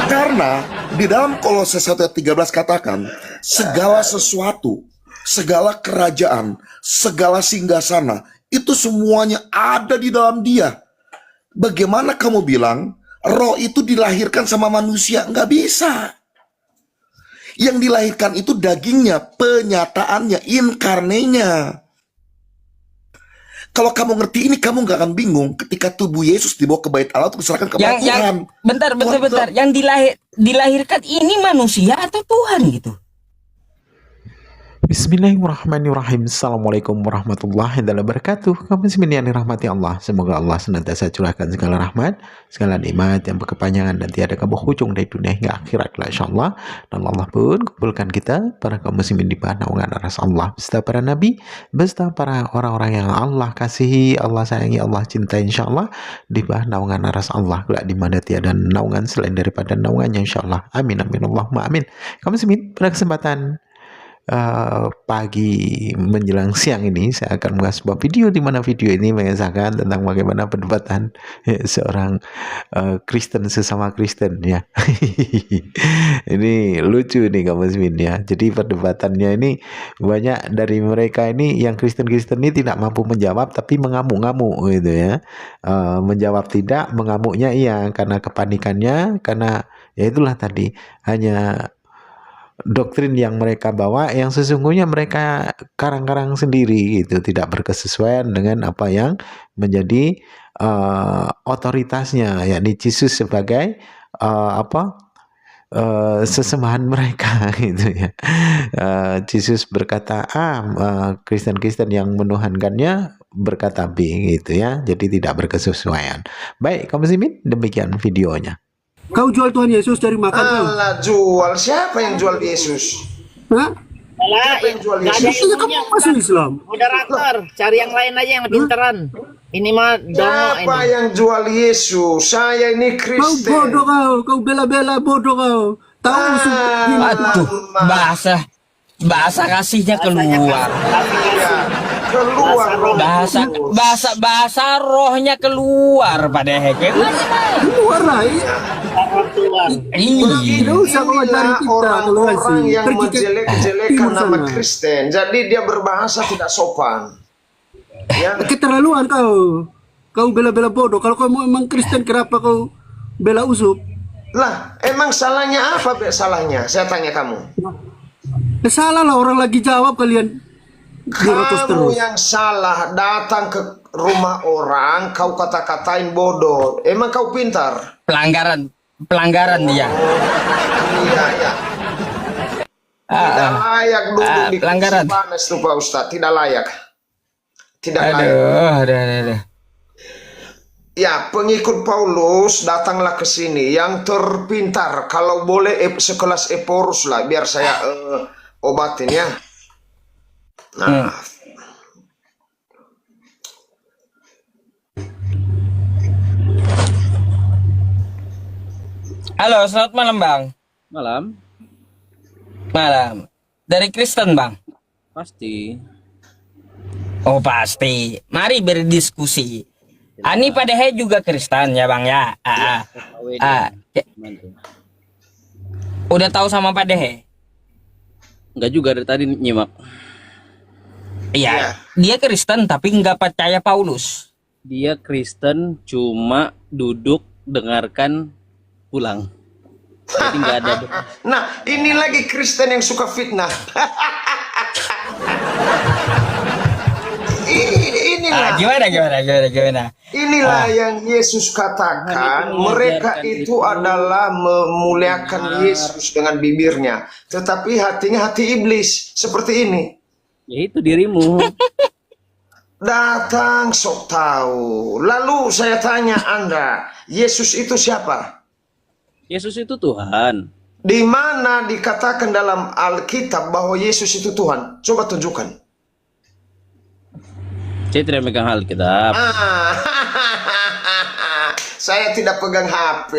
Karena di dalam Kolose 1:13 katakan, segala sesuatu, segala kerajaan, segala singgasana, itu semuanya ada di dalam Dia. Bagaimana kamu bilang roh itu dilahirkan sama manusia? Nggak bisa. Yang dilahirkan itu dagingnya, penyataannya, inkarnenya. Kalau kamu ngerti ini, kamu nggak akan bingung ketika tubuh Yesus dibawa ke bait Allah untuk diserahkan kepada Tuhan. Bentar. Yang dilahirkan ini manusia atau Tuhan gitu? Bismillahirrahmanirrahim. Assalamualaikum warahmatullahi wabarakatuh. Kaum muslimin yang dirahmati Allah, semoga Allah senantiasa curahkan segala rahmat, segala nikmat yang berkepanjangan dan tiada keberujung dari dunia hingga akhirat, insyaallah. Dan Allah pun kumpulkan kita para kaum muslimin di bawah naungan aras Allah, beserta para nabi, beserta para orang-orang yang Allah kasihi, Allah sayangi, Allah cintai, insyaallah, di bawah naungan aras Allah, kelak di mana tiada naungan selain daripada naungannya, insyaallah. Amin amin Allahumma amin. Kaum muslimin, pada kesempatan pagi menjelang siang ini saya akan mengulas sebuah video di mana video ini mengisahkan tentang bagaimana perdebatan seorang Kristen sesama Kristen ya. Ini lucu nih kaum muslimin ya. Jadi perdebatannya ini banyak dari mereka ini yang Kristen-Kristen ini tidak mampu menjawab tapi mengamuk-ngamuk gitu ya. Menjawab tidak, mengamuknya iya karena kepanikannya, karena ya itulah tadi hanya doktrin yang mereka bawa yang sesungguhnya mereka karang-karang sendiri gitu, tidak berkesesuaian dengan apa yang menjadi otoritasnya, yakni Yesus sebagai sesembahan mereka gitu ya. Yesus berkata A, Kristen-Kristen yang menuhankannya berkata B gitu ya. Jadi tidak berkesesuaian. Baik, kaum muslimin, demikian videonya. Kau jual Tuhan Yesus dari makan kau? Alah, jual. Siapa yang jual Yesus? Hah? Siapa yang jual Yesus? Iya, kamu masuk Islam. Moderator, cari yang lain aja yang pinteran. Ini mah dongo Siapa ini. yang jual Yesus? Saya ini Kau Kristen. bodoh kau bela-bela bodoh kau. Tahu Aduh, bahasa kasihnya keluar. Iya, keluar roh kudus. Bahasa rohnya keluar pada heke. keluar lah. Iya. Tidak usah kau cari kita kalau Orang yang pergi ke menjelek-jelekan timur nama sana. Kristen. Jadi dia berbahasa tidak sopan. Ya. Keterlaluan kau. Kau bela-bela bodoh. Kalau kamu memang Kristen, kenapa kau bela usup? Lah, emang salahnya apa? Salahnya? Saya tanya kamu. Ya salah lah, orang lagi jawab kalian dirotos Kamu terus. yang salah datang ke rumah orang, kau kata-katain bodoh. Emang kau pintar? Pelanggaran dia. Iya, iya. Tidak layak duduk di pelanggaran. kursi panas tuh Pak Ustadz. Tidak layak. Tidak layak. Aduh. Ya, pengikut Paulus datanglah ke sini. Yang terpintar, kalau boleh sekelas Eporus lah, biar saya obatin ya. Nah, Halo, selamat malam Bang. Malam. Dari Kristen Bang? Pasti. Oh pasti. Mari berdiskusi. Ani Padehe juga Kristen ya Bang ya. Udah tahu sama Padehe? Enggak juga dari tadi nyimak. Iya. Dia Kristen tapi nggak percaya Paulus. Dia Kristen cuma duduk dengarkan pulang. Jadi nggak ada. nah, ini lagi Kristen yang suka fitnah. Inilah. Gimana? Inilah yang Yesus katakan, mereka itu adalah memuliakan Yesus dengan bibirnya, tetapi hatinya hati iblis, seperti ini. Ya itu dirimu. Datang sok tahu. Lalu saya tanya Anda, Yesus itu siapa? Yesus itu Tuhan. Di mana dikatakan dalam Alkitab bahwa Yesus itu Tuhan? Coba tunjukkan. Saya tidak megang Alkitab. Saya tidak pegang HP.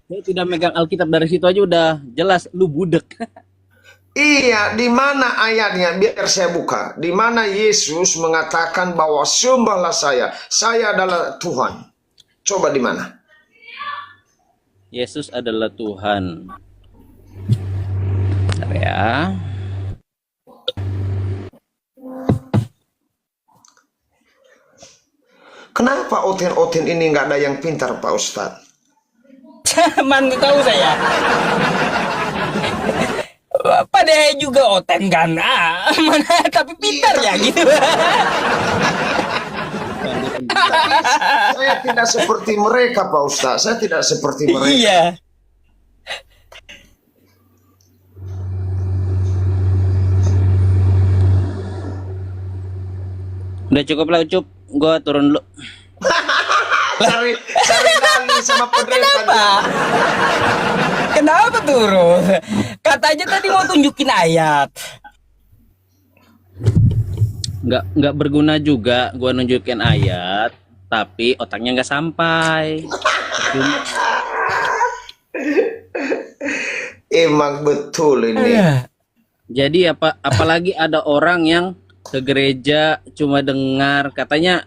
Saya tidak megang Alkitab, dari situ aja udah jelas lu budek. Iya, di mana ayatnya? Biar saya buka. Di mana Yesus mengatakan bahwa sembahlah saya adalah Tuhan. Coba di mana? Yesus adalah Tuhan. Bentar ya. Kenapa Oten-Oten ini nggak ada yang pintar, Pak Ustadz? Mana tahu saya. Pada juga Oten kan, mana tapi pintar ya gitu. Saya tidak seperti mereka, Pak Ustadz. Saya tidak seperti mereka. Iya. Udah cukup lah Ucup, gua turun dulu. Cari dalil sama pendeta. Kenapa turun? Katanya tadi mau tunjukin ayat. Nggak berguna juga gua nunjukin ayat, tapi otaknya nggak sampai. Emang betul ini. Jadi apalagi ada orang yang ke gereja cuma dengar katanya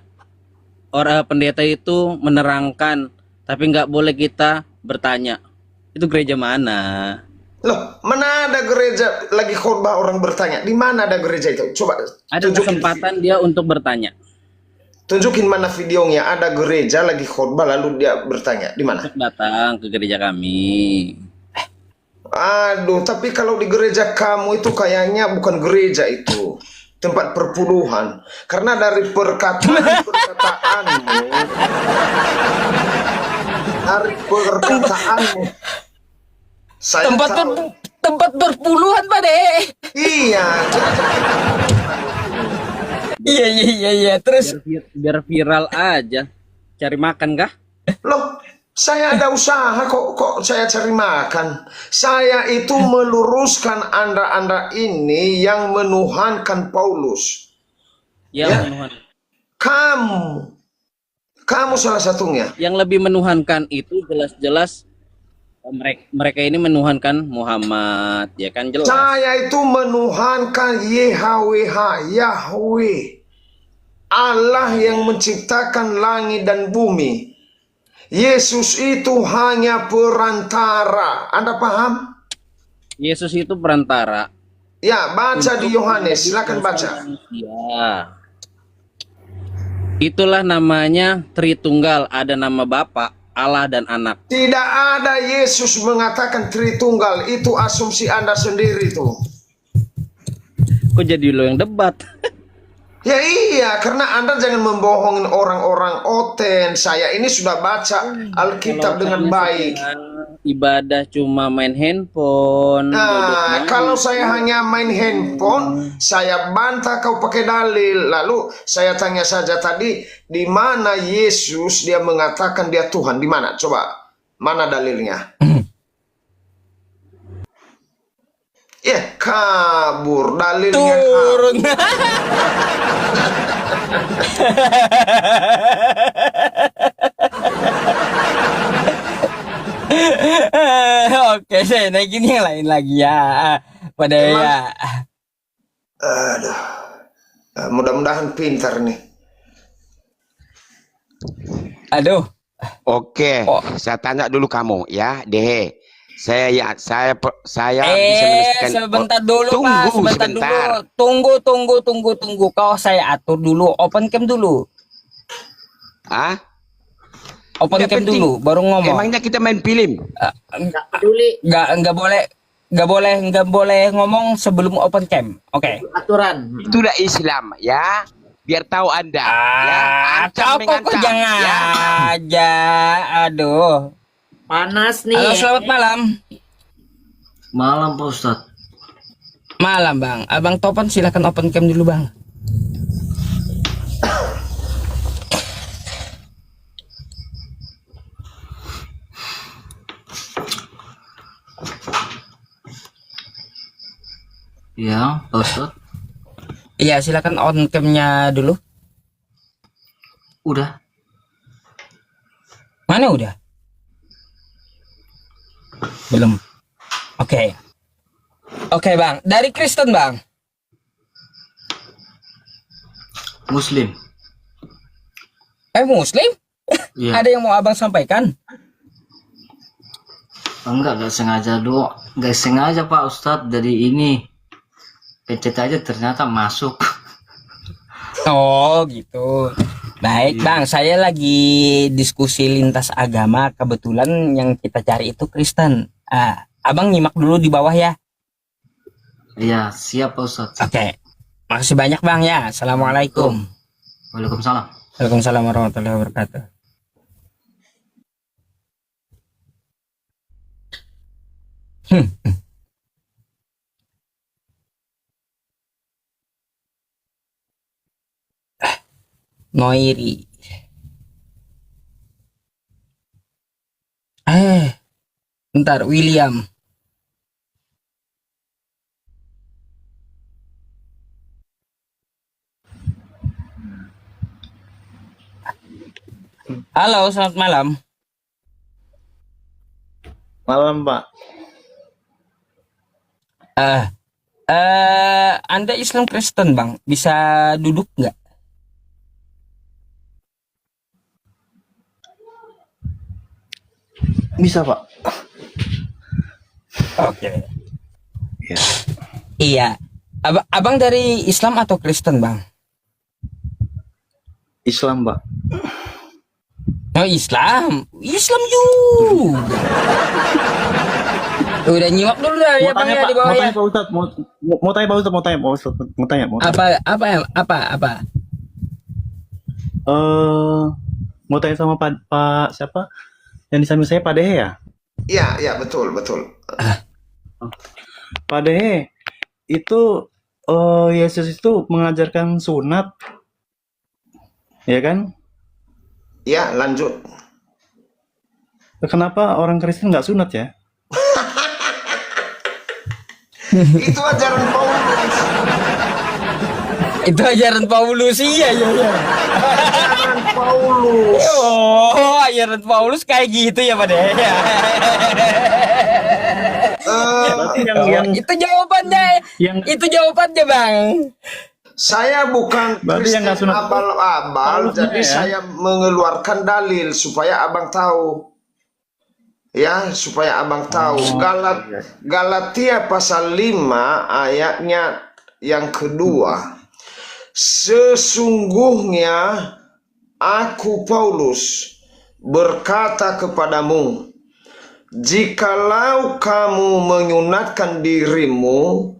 orang pendeta itu menerangkan, tapi nggak boleh kita bertanya. Itu gereja mana? Loh, mana ada gereja lagi khotbah orang bertanya? Di mana ada gereja itu? Coba Ada kesempatan dia untuk bertanya. Tunjukin mana videonya. Ada gereja lagi khotbah lalu dia bertanya. Di mana? Datang ke gereja kami. Aduh, tapi kalau di gereja kamu itu kayaknya bukan gereja itu. Tempat perpuluhan. Karena dari perkataanmu. Dari perkataanmu. Saya tahu. Tempat berpuluhan Pak De. Iya. Iya. Terus Biar viral aja. Cari makan kah? Loh, saya ada usaha kok saya cari makan. Saya itu meluruskan Anda ini yang menuhankan Paulus. Yang Ya. menuhankan. Kamu salah satunya. Yang lebih menuhankan itu jelas-jelas mereka ini menuhankan Muhammad, ya kan jelas. Saya itu menuhankan Yahweh. Allah yang menciptakan langit dan bumi. Yesus itu hanya perantara. Anda paham? Yesus itu perantara. Ya, baca di Yohanes. Silakan baca. Ya. Itulah namanya Tritunggal. Ada nama Bapa, Allah dan Anak. Tidak ada Yesus mengatakan Tritunggal. Itu asumsi Anda sendiri tuh. Kok jadi lo yang debat? Ya iya, karena Anda jangan membohongin orang-orang Oten. Saya ini sudah baca Alkitab dengan baik. Ibadah cuma main handphone. Nah, kalau saya hanya main handphone, saya bantah kau pakai dalil. Lalu saya tanya saja tadi, di mana Yesus dia mengatakan dia Tuhan? Di mana? Coba, mana dalilnya? Ya, kabur dalilnya. turun. Oke, saya naikin yang lain lagi ya. Pada ya. Aduh, mudah-mudahan pintar nih. Aduh. Oke, Oh. saya tanya dulu kamu ya, Dehe. Saya bisa menyelesaikan. Sebentar dulu Pak, Tunggu sebentar dulu. Tunggu. Kau saya atur dulu, open cam dulu. Ah? Open Tidak cam penting. dulu, baru ngomong. Emangnya kita main film? Nggak peduli Nggak boleh ngomong sebelum open cam. Oke. aturan. Itulah Islam ya. Biar tahu Anda ya. Ancam Kau kok mengancam, jangan ya. aja. Aduh. Panas nih. Halo, selamat malam. Malam Pak Ustadz. Malam Bang. Abang Topan silakan open cam dulu Bang. Ya Pak Ustadz. Iya, silakan on cam-nya dulu. Udah. Mana udah? Belum. Oke. Oke Bang, dari Kristen Bang. Muslim. Muslim? Iya. Ada yang mau Abang sampaikan? Enggak sengaja doang. Enggak sengaja Pak Ustadz. Dari ini pencet aja ternyata masuk. Oh gitu. Baik Bang, saya lagi diskusi lintas agama. Kebetulan yang kita cari itu Kristen. Abang nyimak dulu di bawah ya. Iya, siap Pak Ustadz. Oke. Makasih banyak Bang ya. Assalamualaikum. Waalaikumsalam. Waalaikumsalam warahmatullahi wabarakatuh. Noiri. Bentar, William. Halo, selamat malam. Malam, Pak. Anda Islam Kristen, Bang. Bisa duduk nggak? Bisa, Pak. Oke. Ya. Iya. Abang dari Islam atau Kristen, Bang? Islam, Pak. Oh, Islam. Islam juga. Udah nyimak dulu dah ya Bang ya di bawah ya. Pak Ustadz, mau tanya Pak Ustadz, mau tanya. Apa? Mau tanya sama Pak siapa? Yang di samping saya Pak Dehe ya? Iya, betul. Pak Dehe, itu Yesus itu mengajarkan sunat, ya kan? Ya, lanjut. Kenapa orang Kristen nggak sunat ya? Itu ajaran Paulus. Itu ajaran Paulus, iya. Ajaran Paulus. Oh, ajaran Paulus kayak gitu ya Pak Deh. Berarti yang Itu jawabannya. Itu jawabannya Bang. Saya bukan berarti yang nggak Kristen sunat abal-abal, Paulusnya jadi ya? saya mengeluarkan dalil supaya abang tahu. Ya, supaya abang tahu. Galatia pasal 5 ayatnya yang kedua. Sesungguhnya aku Paulus berkata kepadamu, jikalau kamu menyunatkan dirimu,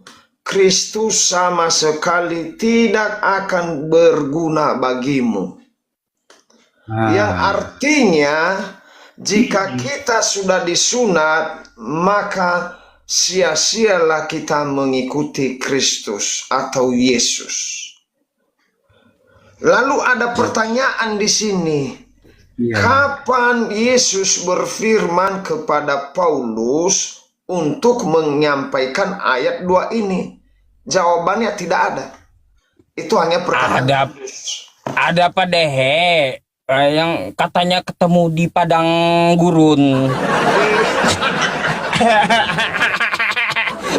Kristus sama sekali tidak akan berguna bagimu. Yang artinya, jika kita sudah disunat, maka sia-sialah kita mengikuti Kristus atau Yesus. Lalu ada pertanyaan di sini. Kapan Yesus berfirman kepada Paulus untuk menyampaikan ayat 2 ini? Jawabannya tidak ada. Itu hanya pertanyaan. Ada Pak Dehe yang katanya ketemu di padang gurun.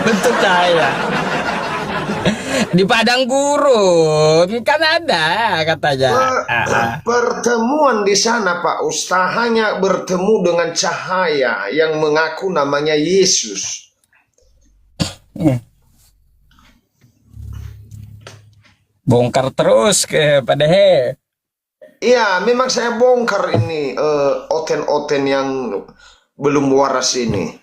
Bentuk saya. Di padang gurun kan ada katanya. Pertemuan di sana Pak Ustaz hanya bertemu dengan cahaya yang mengaku namanya Yesus. Bongkar terus ke Pak Dehe. Iya, memang saya bongkar ini oten-oten yang belum waras ini.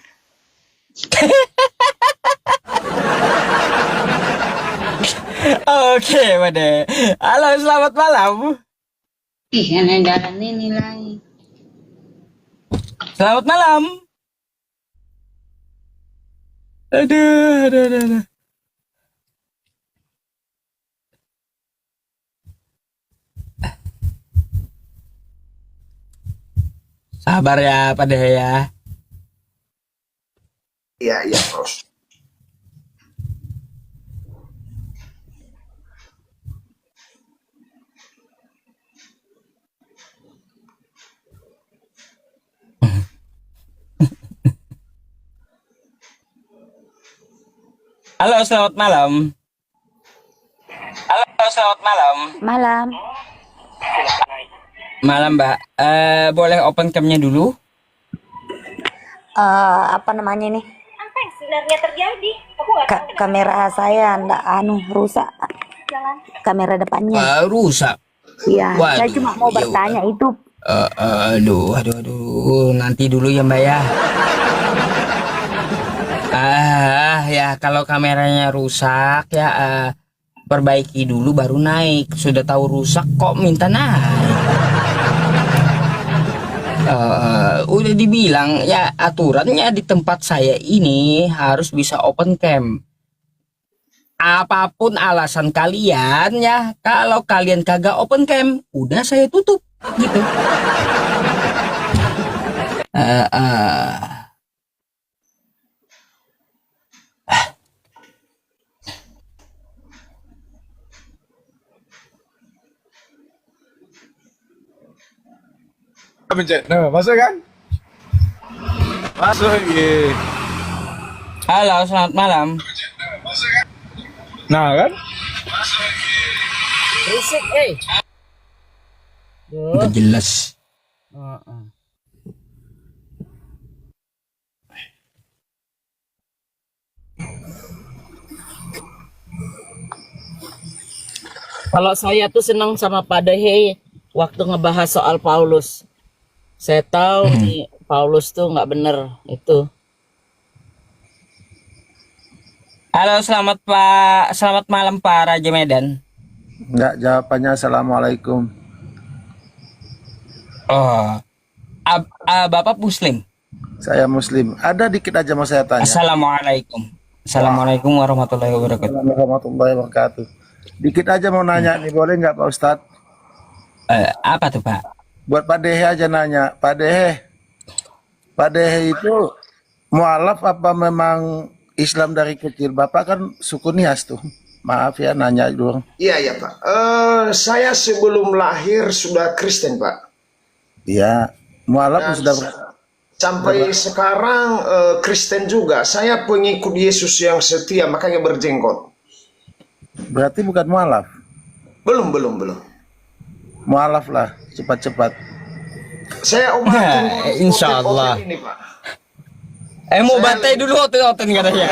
Oke, Pak Dehe. Halo, selamat malam. Ih, yang jalan ini lagi. Selamat malam. Aduh. Sabar ya, Pak Dehe ya. Iya, Bos. Halo, selamat malam. Malam. Malam, Mbak. Boleh open cam-nya dulu? apa namanya ini? Apa yang sebenarnya terjadi? Aku nggak tahu. Kamera saya ndak rusak. Kamera depannya. Rusak. Iya, saya Waduh, cuma mau ya bertanya itu. Aduh, nanti dulu ya Mbak ya. Ya kalau kameranya rusak ya perbaiki dulu baru naik. Sudah tahu rusak kok minta naik. Udah dibilang ya aturannya di tempat saya ini harus bisa open cam. Apapun alasan kalian ya, kalau kalian kagak open cam, udah saya tutup gitu. Pencet, nah, masuk kan? Masuk, iya. Halo, selamat malam. Nah kan? Berisik, Udah jelas. Kalau saya tuh senang sama Pak Dehe waktu ngebahas soal Paulus. Saya tahu nih Paulus tuh nggak bener itu. Halo, selamat malam Pak Raja Medan. Enggak, jawabannya assalamualaikum. Oh, Bapak Muslim? Saya Muslim. Ada dikit aja mau saya tanya. Assalamualaikum. Assalamualaikum warahmatullahi wabarakatuh. Assalamualaikum warahmatullahi wabarakatuh. Dikit aja mau nanya nih, boleh nggak Pak Ustadz? Apa tuh Pak? Buat Pak Dehe aja nanya. Pak Dehe itu mualaf apa memang Islam dari kecil? Bapak kan suku Nias tuh. Maaf ya nanya dulu. Iya Pak. Saya sebelum lahir sudah Kristen Pak. Iya, mualaf Dan sudah sampai sekarang Kristen juga. Saya pengikut Yesus yang setia, makanya berjenggot. berarti bukan mualaf. Belum. Mualaf lah, cepat-cepat. Saya obatin Insya Allah. ini Pak. Mau bantai dulu oten katanya.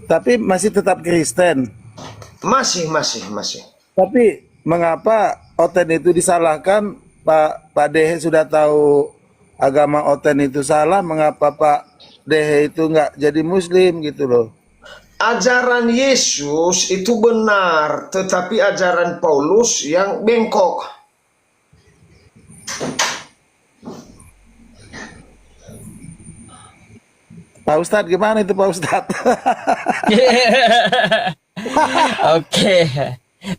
Tapi masih tetap Kristen. Masih. Tapi mengapa Oten itu disalahkan? Pak Dehe sudah tahu agama Oten itu salah, mengapa Pak Dehe itu nggak jadi Muslim gitu loh? Ajaran Yesus itu benar, tetapi ajaran Paulus yang bengkok. Pak Ustadz gimana itu Pak Ustadz? Oke.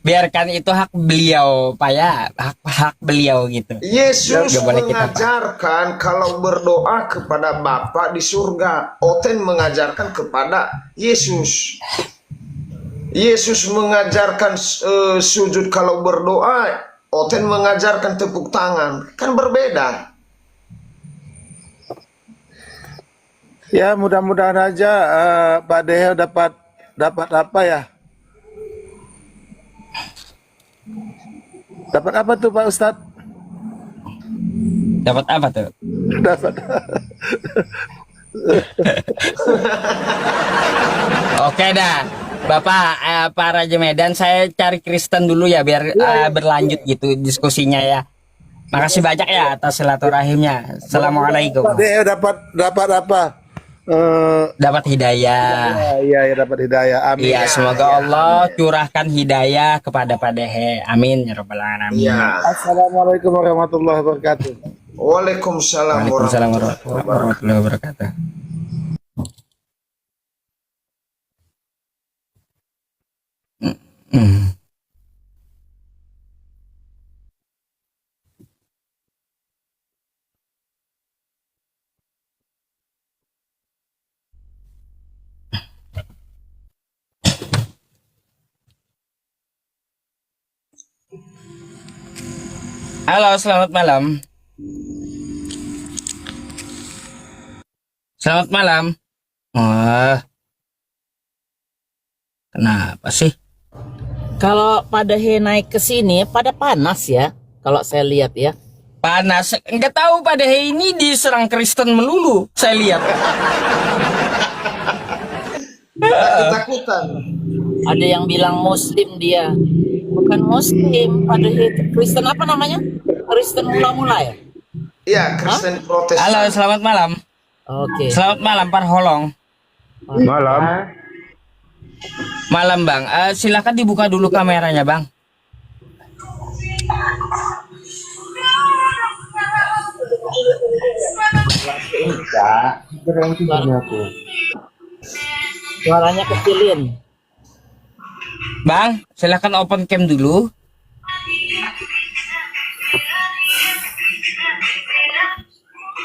Biarkan itu hak beliau, Pak ya. Hak beliau gitu. Yesus Nggak boleh kita, Pak. mengajarkan kalau berdoa kepada Bapa di surga. Oten mengajarkan kepada Yesus. Yesus mengajarkan sujud kalau berdoa. Oten mengajarkan tepuk tangan. Kan berbeda. Ya mudah-mudahan aja Pak Dehe dapat apa ya? Dapat apa tuh Pak Ustadz? Dapat apa tuh? Dapat. Oke dah. Bapak, Pak Raja Medan, saya cari Kristen dulu ya biar berlanjut gitu diskusinya ya. Makasih banyak ya atas silaturahimnya. Assalamualaikum. Pak Dehe dapat apa? Dapat hidayah. Iya, dapat hidayah. Amin. Iya, semoga Allah curahkan hidayah kepada Pak Dehe. Amin ya rabbal alamin. Ya. Assalamualaikum warahmatullahi wabarakatuh. Waalaikumsalam Waalaikumsalam warahmatullahi wabarakatuh. Halo, selamat malam. Selamat malam. Wah, kenapa sih? Kalau pada naik ke sini pada panas ya. Kalau saya lihat ya. Panas. Enggak tahu Pak Dehe ini diserang Kristen melulu, saya lihat. Ketakutan. Ada yang bilang Muslim dia. Bukan Muslim, pada itu Kristen apa namanya? Kristen mula-mula ya? Iya, Kristen Protestan. Halo, selamat malam. Oke. Selamat malam Pak Holong. Malam. Malam Bang. Silakan dibuka dulu kameranya Bang. Suaranya kecilin. Bang, silakan open cam dulu.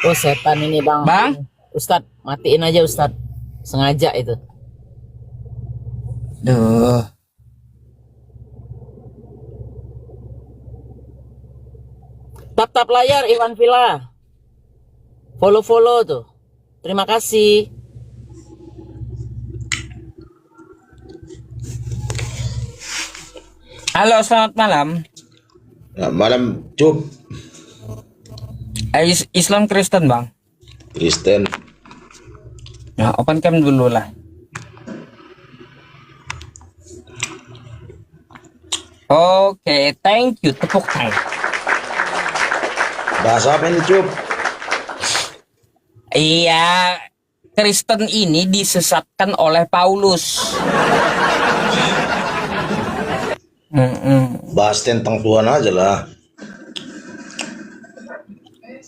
Oh setan ini bang. Bang, Ustadz, matiin aja Ustadz. Sengaja itu. duh. Tap layar Iwan Villa. Follow tuh. Terima kasih. Halo, selamat malam. Malam, Cuk. Islam Kristen Bang. Kristen. Nah, open cam dulu lah. Oke, thank you. Tepuk tangan. Bahasa apa ini, Cuk? Iya, Kristen ini disesatkan oleh Paulus. Bahas tentang Tuhan aja lah.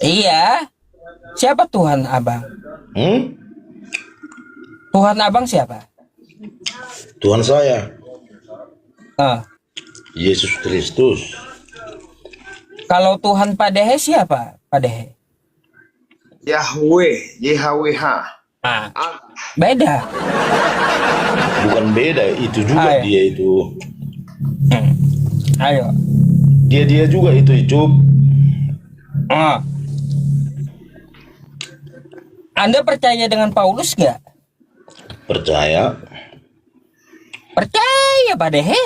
Iya. Siapa Tuhan Abang? Tuhan Abang siapa? Tuhan saya. Ah. Yesus Kristus. Kalau Tuhan Pak Dehe siapa? Pak Dehe? Yahweh, YHWH. Beda. Bukan beda, itu juga dia itu. Ayo. Dia juga itu, Cuk. Anda percaya dengan Paulus nggak? Percaya. Percaya Pak Dehe.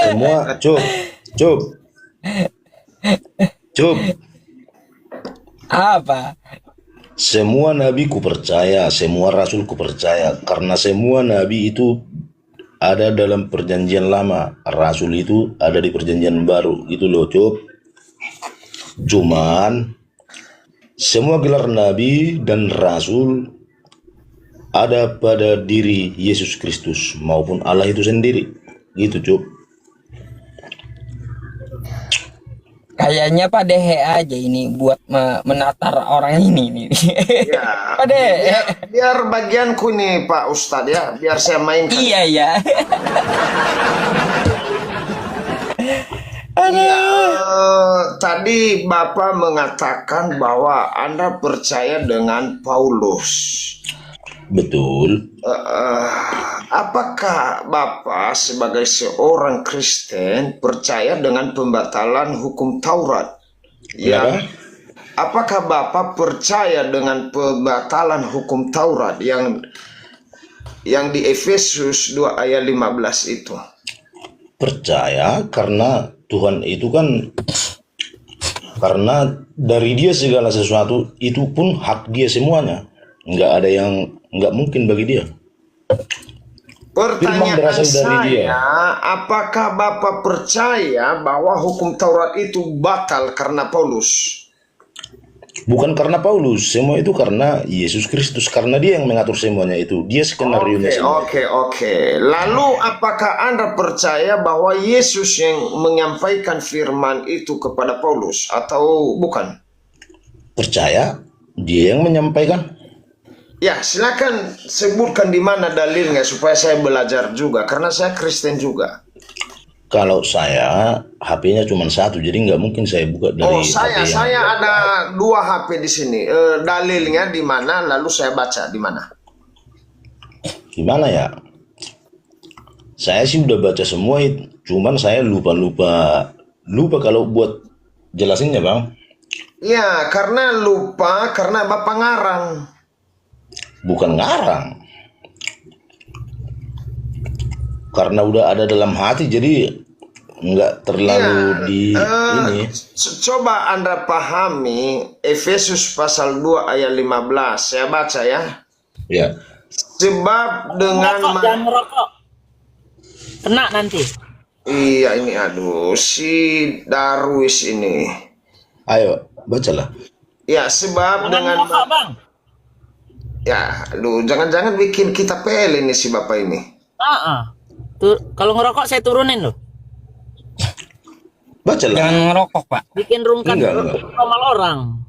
Semua, Cuk. Apa? Semua nabi ku percaya, semua rasul ku percaya, karena semua nabi itu ada dalam perjanjian lama, rasul itu ada di perjanjian baru, gitu loh, Cuk. Cuman semua gelar nabi dan rasul ada pada diri Yesus Kristus maupun Allah itu sendiri, gitu, Cuk. Kayaknya Pak Dehe aja ini buat menatar orang ini nih. Ya, Pak Dehe. biar bagianku nih Pak Ustadz ya, biar saya mainkan. Iya ya. Tadi Bapak mengatakan bahwa Anda percaya dengan Paulus. Betul. Apakah Bapak sebagai seorang Kristen percaya dengan pembatalan hukum Taurat? Ya. Apakah Bapak percaya dengan pembatalan hukum Taurat yang di Efesus 2 ayat 15 itu? Percaya karena Tuhan itu kan, karena dari dia segala sesuatu itu pun hak dia semuanya. Nggak ada yang nggak mungkin bagi dia. Pertanyaan saya, apakah Bapak percaya bahwa hukum Taurat itu batal karena Paulus? Bukan karena Paulus, semua itu karena Yesus Kristus, karena dia yang mengatur semuanya itu, dia skenario-nya semua. Oke. Lalu apakah Anda percaya bahwa Yesus yang menyampaikan firman itu kepada Paulus atau bukan? Percaya, dia yang menyampaikan. Ya, silakan sebutkan di mana dalilnya supaya saya belajar juga, karena saya Kristen juga. Kalau saya HP-nya cuma satu, jadi nggak mungkin saya buka dari saya ada 2 HP di sini. Dalilnya di mana? Lalu saya baca di mana? Gimana ya? Saya sih udah baca semua, cuman saya lupa kalau buat jelasinnya, Bang. Ya, karena lupa karena Bapak ngarang. Bukan ngarang. Karena udah ada dalam hati, jadi nggak terlalu di ini. Coba Anda pahami Efesus pasal 2 ayat 15. Saya baca ya. Ya. Sebab dengan Jangan merokok. Kena nanti. Iya ini aduh si Darwis ini. Ayo bacalah. Ya sebab dengan merokok, Bang. Ya, aduh jangan-jangan bikin kita pel ini si Bapak ini. Kalau ngerokok saya turunin loh. Bacalah. Jangan ngerokok, Pak. Bikin rungkat normal orang.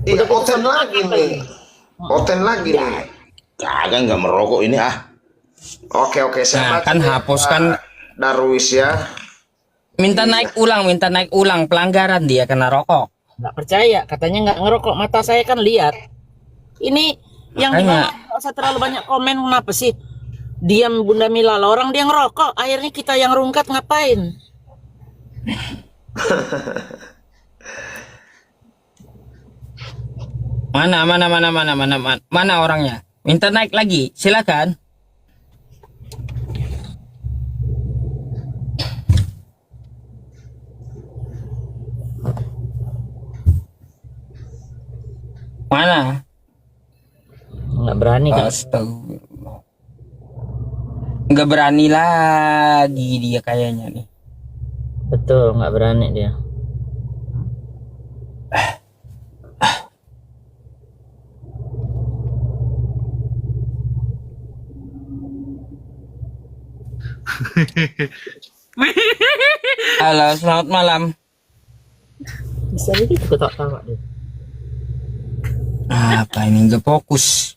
Iya, oten lagi nih. Oten lagi nih. Kagak nggak merokok ini ah. Oke, saya baca kan ya, hapuskan Darwis ya. minta naik ulang pelanggaran dia kena rokok. Nggak percaya, katanya nggak ngerokok. Mata saya kan lihat. Ini yang Makanya. nggak usah terlalu banyak komen. Kenapa sih diam Bunda Mila lah, orang dia ngerokok, akhirnya kita yang rungkat ngapain? Mana orangnya? Minta naik lagi, silakan. Mana? Nggak berani kan? Astagfirullah. Nggak berani lagi dia kayaknya nih. Betul, nggak berani dia. Halo, selamat malam. Bisa begitu ketawa dia. Apa ini nggak fokus?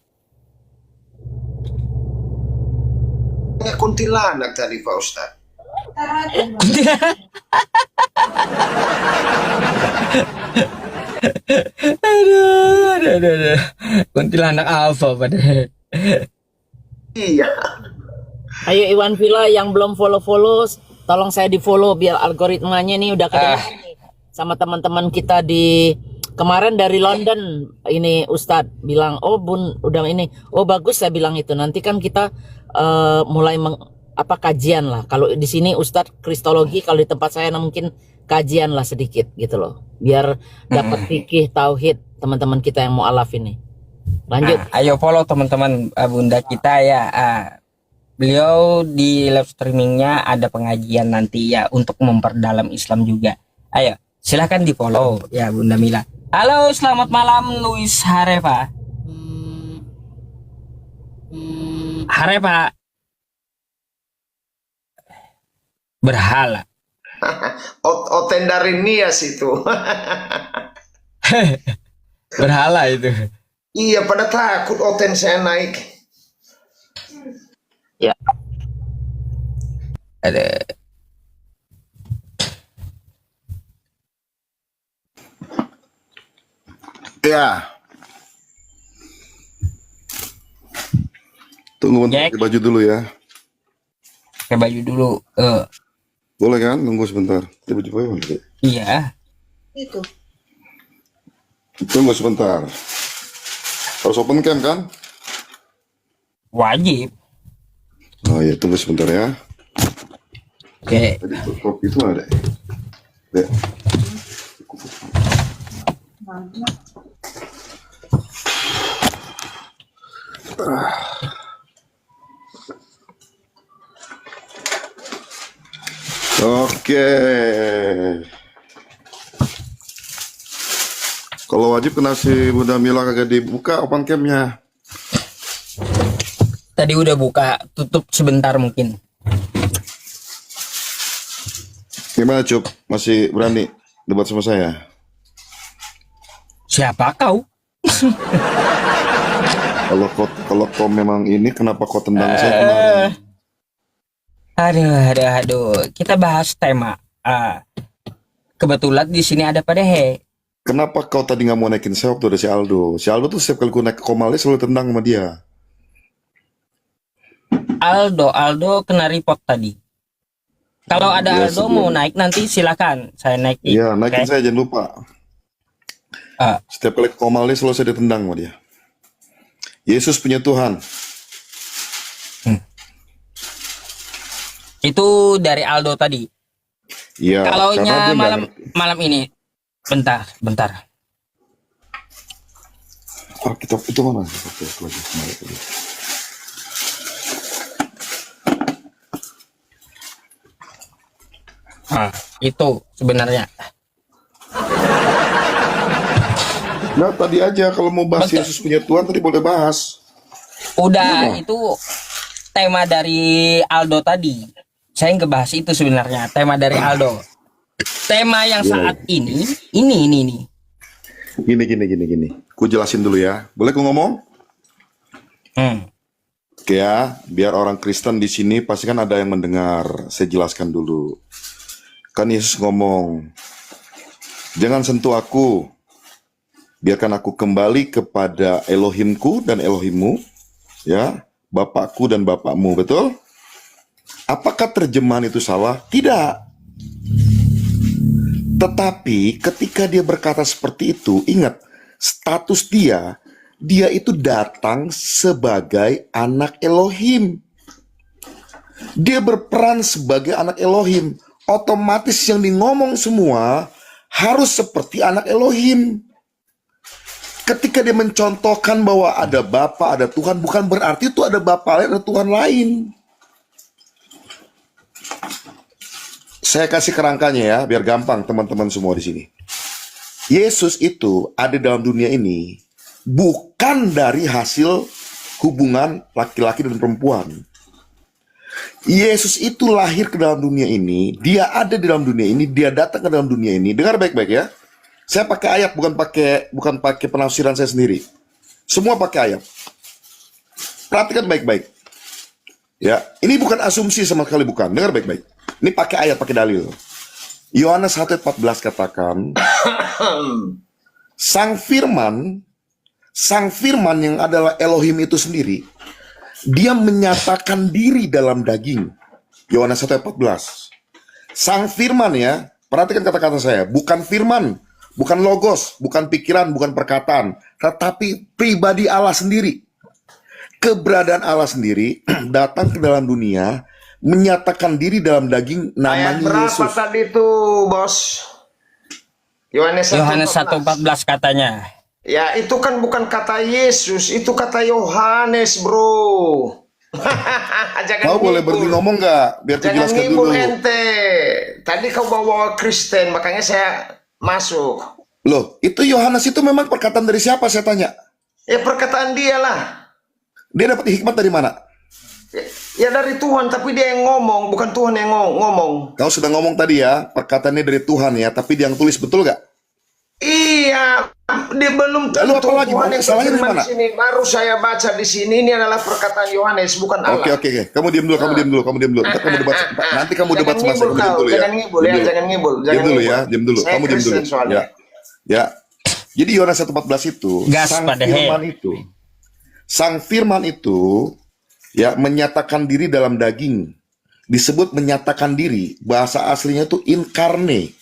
Kayak kuntilanak tadi Pak Ustaz. Aduh. Kuntilanak apa pada? Iya. Ayo Iwan Villa yang belum follow, tolong saya di follow biar algoritmanya nih udah kedengeran nih sama teman-teman kita di kemarin dari London. Ini Ustadz bilang, oh Bun udah ini, oh bagus saya bilang itu. Nanti kan kita mulai kajian lah. Kalau di sini Ustadz Kristologi, kalau di tempat saya mungkin kajian lah sedikit gitu loh, biar dapat fikih tauhid teman-teman kita yang mualaf ini. Lanjut. Ayo follow teman-teman Bunda kita ya. Beliau di live streamingnya ada pengajian nanti ya untuk memperdalam Islam juga. Ayo silahkan di follow ya Bunda Mila. Halo, selamat malam Luis Harefa. Harefa. Berhala. Oten dari Nias itu. Berhala itu. Iya, pada takut oten saya naik. Ya. Ada. Ya. Tunggu bentar, pakai baju dulu ya. Pakai baju dulu. Boleh kan? Tunggu sebentar. Pakai baju apa? Iya. Itu. Tunggu sebentar. Harus open cam kan? Wajib. Oh iya, tunggu sebentar ya. Oke. Tadi kopi itu ada. Dek. Oke. Kalau wajib kena si Bunda Mila kagak dibuka open camnya. Tadi udah buka, tutup sebentar mungkin. Gimana Cup? Masih berani debat sama saya? Siapa kau? Kalau kau memang ini, kenapa kau tendang saya kemarin? Aduh. Kita bahas tema. Kebetulan di sini ada Pak Dehe. Kenapa kau tadi nggak mau naikin saya waktu ada si Aldo? Si Aldo tuh setiap kali gue naik ke Komalnya selalu tendang sama dia. Aldo kena report tadi. Kalau ada Ya, Aldo mau naik nanti silakan saya naik. Iya, naikin saya jangan lupa. Setiap kali ke Komalnya selalu saya ditendang sama dia. Yesus punya Tuhan. Itu dari Aldo tadi. Iya, karena Kalaunya dia nggak malam ngerti. malam ini, bentar. Alkitab itu mana? Oke, itu aja. Kembali tadi. Nah, itu sebenarnya. Nah, tadi aja kalau mau bahas Yesus punya Tuhan tadi boleh bahas. Udah, itu tema dari Aldo tadi. Saya ngebahas itu sebenarnya, tema dari Aldo. Tema yang Iya, saat ini. Gini. Ku jelasin dulu ya. Boleh ku ngomong? Oke ya, biar orang Kristen di sini pasti kan ada yang mendengar. Saya jelaskan dulu. Kan Yesus ngomong, jangan sentuh aku, biarkan aku kembali kepada Elohimku dan Elohimmu, ya, Bapakku dan Bapakmu, betul? Apakah terjemahan itu salah? Tidak. Tetapi ketika dia berkata seperti itu, ingat, status dia itu datang sebagai anak Elohim. Dia berperan sebagai anak Elohim. Otomatis yang ngomong semua harus seperti anak Elohim. Ketika dia mencontohkan bahwa ada Bapa, ada Tuhan, bukan berarti itu ada Bapa lain, ada Tuhan lain. Saya kasih kerangkanya ya, biar gampang teman-teman semua di sini. Yesus itu ada dalam dunia ini bukan dari hasil hubungan laki-laki dan perempuan. Yesus itu lahir ke dalam dunia ini, dia ada di dalam dunia ini, dia datang ke dalam dunia ini. Dengar baik-baik ya. Saya pakai ayat, bukan pakai penafsiran saya sendiri. Semua pakai ayat. Perhatikan baik-baik. Ya, ini bukan asumsi sama sekali, bukan. Dengar baik-baik. Ini pakai ayat, pakai dalil. Yohanes 1:14 katakan, Sang Firman yang adalah Elohim itu sendiri, dia menyatakan diri dalam daging. Yohanes 1:14. Sang Firman ya, perhatikan kata-kata saya, bukan firman, bukan logos, bukan pikiran, bukan perkataan, tetapi pribadi Allah sendiri. Keberadaan Allah sendiri datang ke dalam dunia, menyatakan diri dalam daging, Ayat namanya berapa Yesus. tadi itu, Bos? Yohanes Yohanes 1:14. 1:14 katanya. Ya, itu kan bukan kata Yesus, itu kata Yohanes, bro. Jangan Kau boleh ngibul. berhenti ngomong nggak? Biar aku Jangan jelaskan ngibul dulu. ente. Tadi kau bawa Kristen, makanya saya masuk. Loh, itu Yohanes itu memang perkataan dari siapa, saya tanya? Ya perkataan dia lah. Dia dapat hikmat dari mana? Ya dari Tuhan, tapi dia yang ngomong, bukan Tuhan yang ngomong. Kau sudah ngomong tadi ya, perkataannya dari Tuhan ya, tapi dia yang tulis, betul nggak? Iya, dia belum Lalu apa lagi? Tuhan Mau yang salahnya di berfirman mana? di sini. Baru saya baca di sini, ini adalah perkataan Yohanes, bukan Allah. Oke. Kamu diam dulu. Nanti kamu debat. Nanti kamu debat sama saya. Kamu diam dulu ya. Jangan ngibul ya, jangan ngibul. Diam dulu ya, diam dulu. Saya Kamu diam dulu. Kristen soalnya. Ya. Jadi Yohanes 1:14 itu, Gas pada Sang Firman itu ya menyatakan diri dalam daging. Disebut menyatakan diri, bahasa aslinya itu inkarne.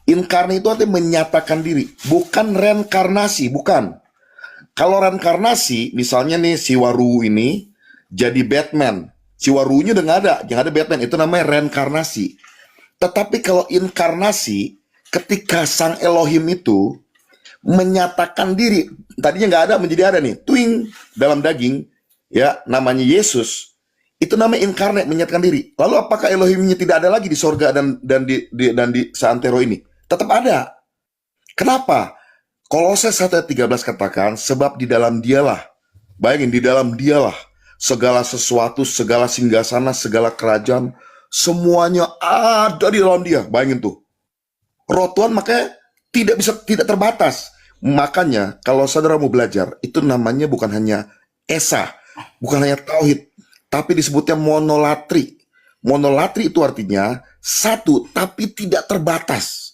Inkarne itu artinya menyatakan diri, bukan reinkarnasi, bukan. Kalau reinkarnasi, misalnya nih si Waru ini jadi Batman, si Warunya udah nggak ada, yang ada Batman, itu namanya reinkarnasi. Tetapi kalau inkarnasi, ketika Sang Elohim itu menyatakan diri, tadinya nggak ada menjadi ada nih, twing dalam daging, ya namanya Yesus. Itu namanya inkarnate, menyatakan diri. Lalu apakah Elohimnya tidak ada lagi di sorga dan di seantero ini? Tetap ada. Kenapa? Kolose 1:13 katakan, sebab di dalam dialah, bayangin, di dalam dialah segala sesuatu, segala singgasana, segala kerajaan, semuanya ada di dalam dia. Bayangin tuh. Roh Tuhan makanya tidak terbatas. Makanya kalau saudara mau belajar, itu namanya bukan hanya esa, bukan hanya tauhid, tapi disebutnya monolatri. Monolatri itu artinya satu, tapi tidak terbatas.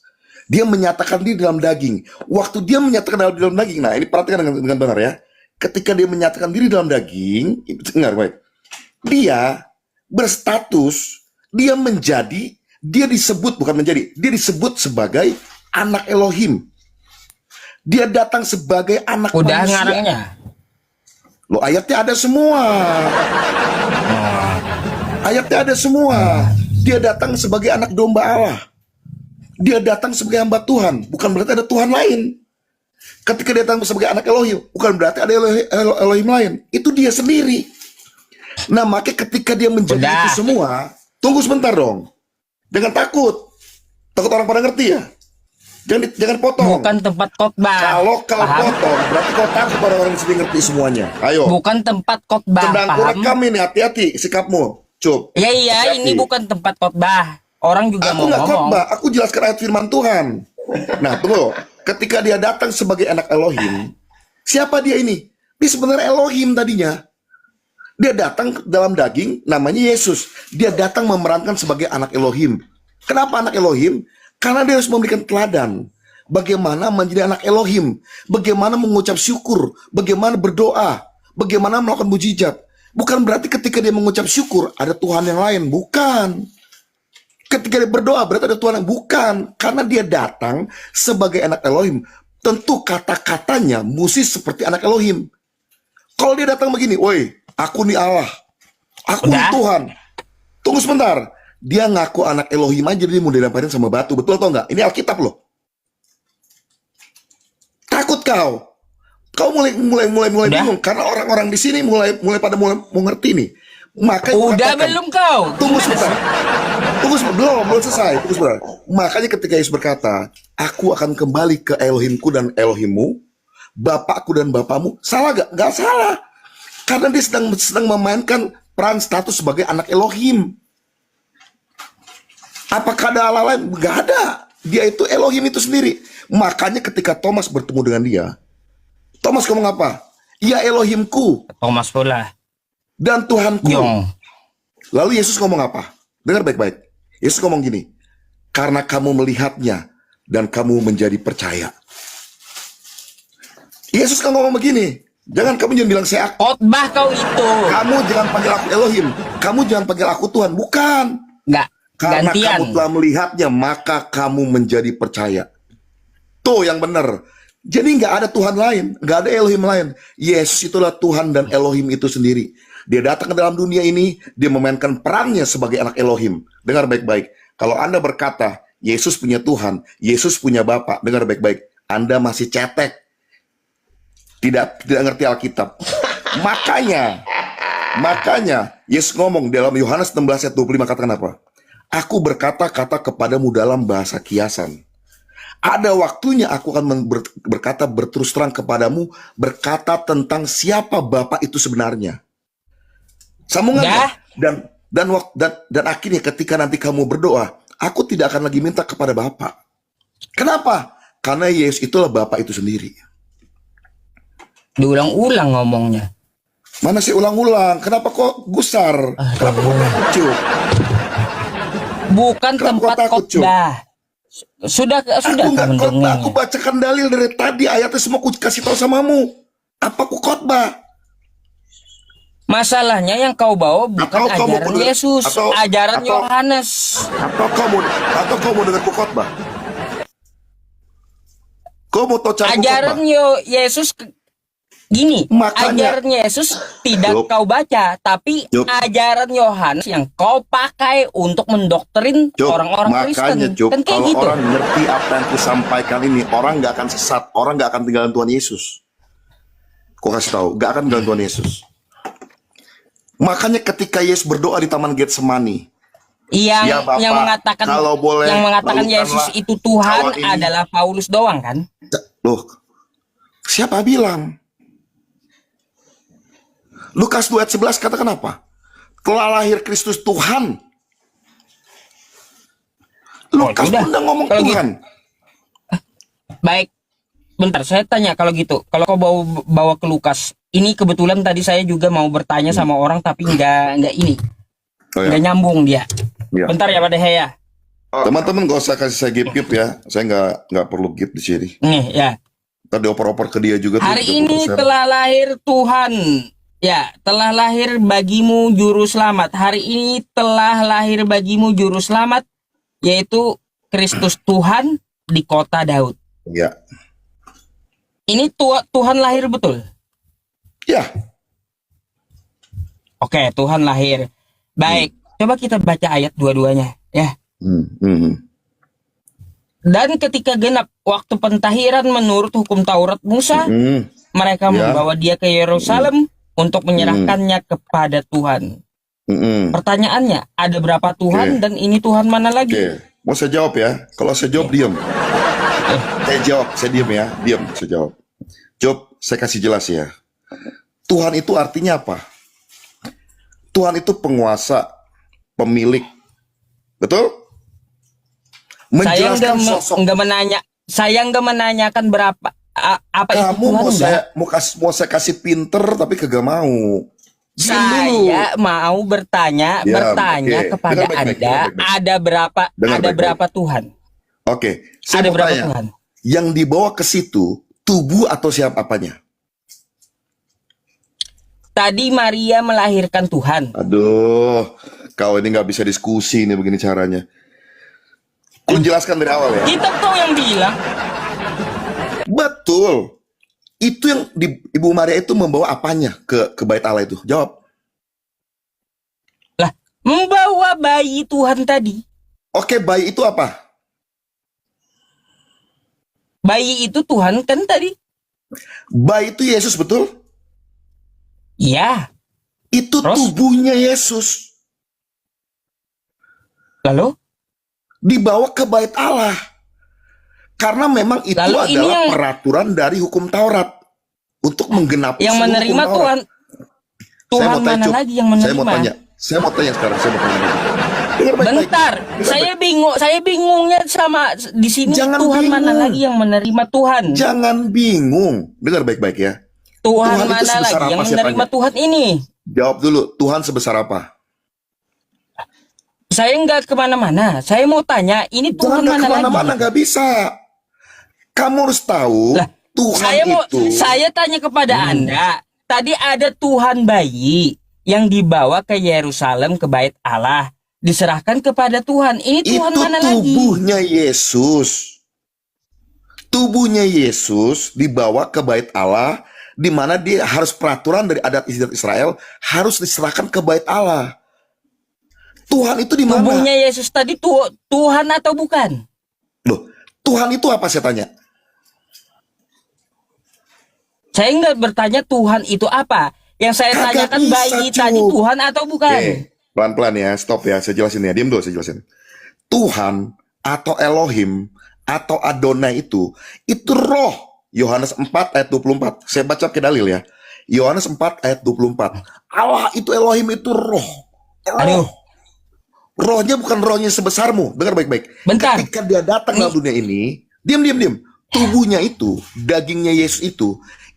Dia menyatakan diri dalam daging. Waktu dia menyatakan dalam daging, nah ini perhatikan dengan benar ya. Ketika dia menyatakan diri dalam daging, dengar baik. Dia berstatus, dia disebut, bukan menjadi, dia disebut sebagai anak Elohim. Dia datang sebagai anak Udah manusia. ngarangnya. Loh, ayatnya ada semua. Ayatnya ada semua. Dia datang sebagai anak domba Allah. Dia datang sebagai hamba Tuhan, bukan berarti ada Tuhan lain. Ketika dia datang sebagai anak Elohim, bukan berarti ada Elohim lain. Itu dia sendiri. Nah, makanya ketika dia menjadi itu semua, tunggu sebentar dong. Jangan takut. Takut orang pada ngerti ya? Jangan potong. Bukan tempat khotbah. Kalau kau potong, berarti kau takut orang-orang di sini ngerti semuanya. Ayo. Bukan tempat khotbah. Sedang kurekam ini, hati-hati sikapmu. Cup. Ya iya, hati-hati. ini bukan tempat khotbah. Orang juga Aku mau nggak ngomong. khotbah, aku jelaskan ayat firman Tuhan. Nah, tunggu. Ketika dia datang sebagai anak Elohim, siapa dia ini? Dia sebenarnya Elohim tadinya. Dia datang dalam daging, namanya Yesus. Dia datang memerankan sebagai anak Elohim. Kenapa anak Elohim? Karena dia harus memberikan teladan. Bagaimana menjadi anak Elohim. Bagaimana mengucap syukur. Bagaimana berdoa. Bagaimana melakukan mujizat. Bukan berarti ketika dia mengucap syukur, ada Tuhan yang lain. Bukan. Ketika dia berdoa, berarti ada Tuhan yang bukan. Karena dia datang sebagai anak Elohim. Tentu kata-katanya mesti seperti anak Elohim. Kalau dia datang begini, woi, aku nih Allah. Aku nih Tuhan. Tunggu sebentar. Dia ngaku anak Elohim aja, dia mau dilemparin sama batu. Betul atau enggak? Ini Alkitab loh. Takut kau. Kau mulai bingung karena orang-orang di sini mulai pada mau ngerti nih. Makanya udah belum kau? Tunggu sebentar. Belum selesai. Tunggu sebentar. Makanya ketika Yesus berkata, aku akan kembali ke Elohimku dan Elohimmu, Bapakku dan Bapamu. Salah gak? Gak salah. Karena dia sedang memainkan peran status sebagai anak Elohim. Apakah ada Allah lain? Gak ada. Dia itu Elohim itu sendiri. Makanya ketika Thomas bertemu dengan dia, Thomas ngomong apa? Ya Elohimku. Thomas pula. Dan Tuhanku. Lalu Yesus ngomong apa? Dengar baik-baik. Yesus ngomong gini, karena kamu melihatnya dan kamu menjadi percaya. Yesus kan ngomong begini, kamu jangan bilang saya khotbah kau itu. Kamu jangan panggil aku Elohim. Kamu jangan panggil aku Tuhan. Bukan. Enggak. Karena Gantian. kamu telah melihatnya, maka kamu menjadi percaya. Tuh yang benar. Jadi nggak ada Tuhan lain, nggak ada Elohim lain. Yesus itulah Tuhan dan Elohim itu sendiri. Dia datang ke dalam dunia ini, dia memainkan perannya sebagai anak Elohim. Dengar baik-baik. Kalau Anda berkata, Yesus punya Tuhan, Yesus punya Bapa, dengar baik-baik. Anda masih cetek. Tidak ngerti Alkitab. Makanya Yesus ngomong dalam Yohanes 16 ayat 25 katakan apa? Aku berkata-kata kepadamu dalam bahasa kiasan. Ada waktunya aku akan berkata berterus terang kepadamu, berkata tentang siapa Bapa itu sebenarnya. Sambungannya. Dan akhirnya ketika nanti kamu berdoa, aku tidak akan lagi minta kepada Bapa. Kenapa? Karena Yesus itulah Bapa itu sendiri. Diulang-ulang ngomongnya. Mana sih ulang-ulang? Kenapa kok gusar? Kenapa kok takut? Bukan tempat khotbah. Sudah aku nggak khotbah, aku bacakan dalil dari tadi, ayatnya semua aku kasih tahu samamu. Apa aku khotbah? Masalahnya yang kau bawa bukan ajaran Yesus, ajaran Yohanes. Atau kau mau dengar khotbah? Kau mau tahu cara ajaran Yesus gini, ajaran Yesus tidak kau baca, tapi ajaran Yohanes yang kau pakai untuk mendoktrin orang-orang Kristen. Kan kayak gitu. Orang ngerti apa yang kusampaikan ini, orang nggak akan sesat, orang nggak akan tinggalin Tuhan Yesus. Kau kasih tahu, nggak akan tinggalin Tuhan Yesus. Makanya ketika Yesus berdoa di Taman Getsemani, yang mengatakan Yesus itu Tuhan adalah Paulus doang kan? Loh, siapa bilang? Lukas 2 ayat 11 katakan apa? Telah lahir Kristus Tuhan. Lukas udah ngomong Tuhan. Baik, bentar saya tanya kalau gitu. Kalau kau bawa ke Lukas, ini kebetulan tadi saya juga mau bertanya sama orang tapi nggak nggak nyambung dia. Ya. Bentar ya Pak Dehe ya. Teman-teman gak usah kasih saya gip-gip ya. Saya nggak perlu gip di sini. Nih ya. Tadi oper-oper ke dia juga. Hari ini telah lahir Tuhan. Ya, telah lahir bagimu juru selamat. Hari ini telah lahir bagimu juru selamat, yaitu Kristus Tuhan di kota Daud. Ya. Ini Tuhan lahir betul? Ya. Oke, Tuhan lahir. Baik, Coba kita baca ayat dua-duanya ya. Dan ketika genap waktu pentahiran menurut hukum Taurat Musa, mereka membawa dia ke Yerusalem untuk menyerahkannya kepada Tuhan. Pertanyaannya, ada berapa Tuhan dan ini Tuhan mana lagi? Mau saya jawab ya? Kalau saya jawab diam. Saya jawab, saya diam ya. Diam, saya jawab. Jawab, saya kasih jelas ya. Tuhan itu artinya apa? Tuhan itu penguasa, pemilik. Betul? Menjelaskan Saya nggak menanyakan berapa apa itu kamu Tuhan. mau saya kasih pinter tapi kagak mau. Saya mau bertanya kepada Anda, ada berapa Tuhan? Oke, saya Ada mau berapa tanya, Tuhan? yang dibawa ke situ tubuh atau siapa apanya? Tadi Maria melahirkan Tuhan. Aduh, kau ini nggak bisa diskusi nih begini caranya. Kau jelaskan dari awal ya. Kita kau yang bilang. Betul. Itu yang Ibu Maria itu membawa apanya ke bait Allah itu? Jawab. Lah, membawa bayi Tuhan tadi. Oke, bayi itu apa? Bayi itu Tuhan kan tadi? Bayi itu Yesus, betul? Iya. Itu tubuhnya Yesus. Lalu? Dibawa ke bait Allah. Karena memang itu adalah peraturan dari hukum Taurat untuk menggenapi yang seluruh menerima hukum Tuhan. Taurat. Tuhan mana lagi yang menerima? Saya mau tanya sekarang. Bentar, saya bingungnya sama di sini. Tuhan mana lagi yang menerima Tuhan? Jangan bingung. Dengar baik-baik ya. Tuhan mana lagi yang menerima Tuhan ini? Jawab dulu, Tuhan sebesar apa? Saya nggak kemana-mana. Saya mau tanya, ini Tuhan mana lagi? Kemana-mana nggak bisa. Kamu harus tahu, Tuhan saya tanya kepada Anda, tadi ada Tuhan bayi yang dibawa ke Yerusalem ke bait Allah, diserahkan kepada Tuhan. Ini Tuhan mana lagi? Itu tubuhnya Yesus. Tubuhnya Yesus dibawa ke bait Allah, di mana dia harus peraturan dari adat istiadat Israel harus diserahkan ke bait Allah. Tuhan itu di mana? Tubuhnya Yesus tadi Tuhan atau bukan? Loh, Tuhan itu apa saya tanya? Saya nggak bertanya Tuhan itu apa. Yang saya tanyakan bayi tadi Tuhan atau bukan? Pelan-pelan ya, stop ya, saya jelasin ya. Diam dulu, saya jelasin. Tuhan atau Elohim atau Adonai itu roh. Yohanes 4 ayat 24. Saya baca ke dalil ya. Yohanes 4 ayat 24. Allah itu Elohim itu roh. Aduh. Rohnya bukan rohnya sebesarmu. Dengar baik-baik. Bentar. Ketika dia datang dalam dunia ini, diam. Tubuhnya itu, dagingnya Yesus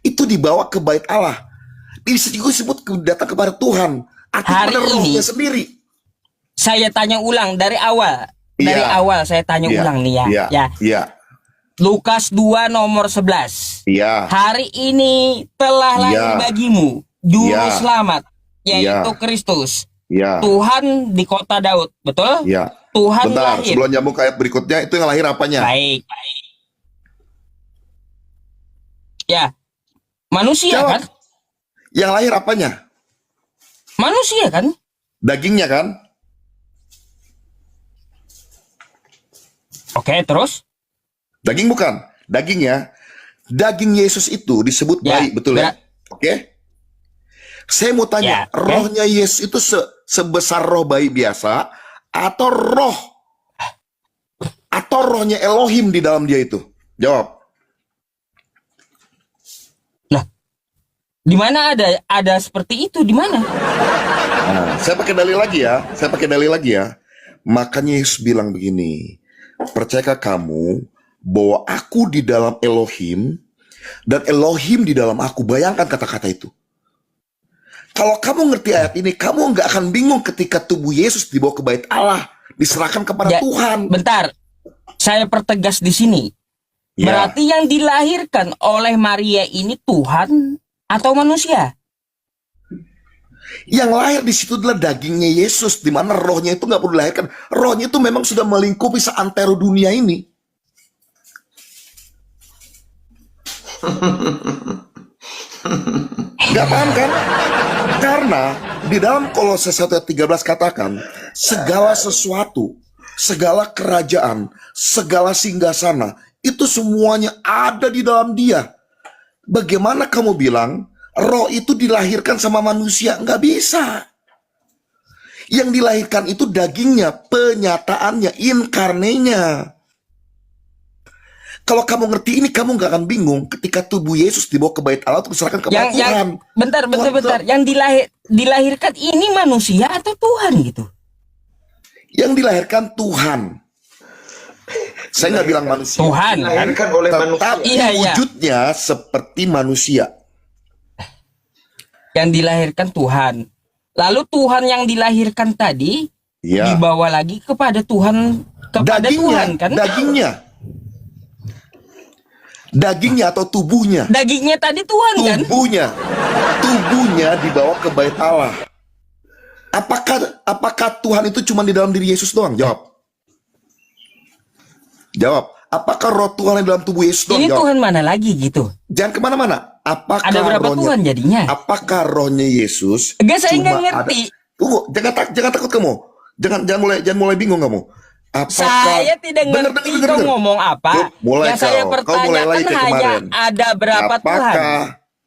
itu dibawa ke bait Allah. Disebut datang kepada Tuhan. Artinya rohnya sendiri. Saya tanya ulang dari awal. Dari awal saya tanya ulang nih ya. Lukas 2 nomor 11. Hari ini telah lahir bagimu juru selamat, yaitu Kristus. Tuhan di kota Daud, betul? Tuhan Bentar, lahir. sebelum nyambung ke ayat berikutnya, itu yang lahir apanya? Baik. Ya, manusia kan? Yang lahir apanya? Manusia kan? Dagingnya kan? Oke, terus? Daging bukan, dagingnya. Daging Yesus itu disebut bayi, betul ya? Oke. Saya mau tanya, rohnya Yesus itu sebesar roh bayi biasa atau rohnya Elohim di dalam dia itu? Jawab. Lah, di mana ada seperti itu? Di mana? Nah, saya pakai dalil lagi ya. Makanya Yesus bilang begini, percayakah kamu bahwa aku di dalam Elohim dan Elohim di dalam aku? Bayangkan kata-kata itu. Kalau kamu ngerti ayat ini, kamu nggak akan bingung ketika tubuh Yesus dibawa ke bait Allah, diserahkan kepada Tuhan. Bentar, saya pertegas di sini. Berarti yang dilahirkan oleh Maria ini Tuhan atau manusia? Yang lahir di situ adalah dagingnya Yesus, di mana rohnya itu nggak perlu dilahirkan. Rohnya itu memang sudah melingkupi seantero dunia ini. Nggak paham kan? Karena di dalam Kolose 1 ayat 13 katakan, segala sesuatu, segala kerajaan, segala singgasana, itu semuanya ada di dalam dia. Bagaimana kamu bilang roh itu dilahirkan sama manusia? Nggak bisa. Yang dilahirkan itu dagingnya, penyataannya, inkarnenya. Kalau kamu ngerti ini, kamu nggak akan bingung ketika tubuh Yesus dibawa ke bait Allah untuk diserahkan kepada Tuhan. Bentar. Yang dilahirkan ini manusia atau Tuhan gitu? Yang dilahirkan Tuhan. Saya nggak bilang manusia. Tuhan. Dilahirkan oleh manusia. Tetapi wujudnya seperti manusia. Yang dilahirkan Tuhan. Lalu Tuhan yang dilahirkan tadi dibawa lagi kepada Tuhan, Tuhan kan? Dagingnya atau tubuhnya. Dagingnya tadi Tuhan kan? Tubuhnya dibawa ke bait Allah. Apakah Tuhan itu cuma di dalam diri Yesus doang? Jawab. Apakah roh Tuhan di dalam tubuh Yesus doang? Ini Tuhan mana lagi gitu? Jangan kemana-mana. Apakah ada berapa Tuhan jadinya? Apakah rohnya Yesus? Saya nggak ngerti. Tunggu, jangan takut kamu. Jangan mulai bingung kamu. Saya tidak ngerti kau ngomong apa. Yang saya pertanyakan hanya ada berapa Tuhan?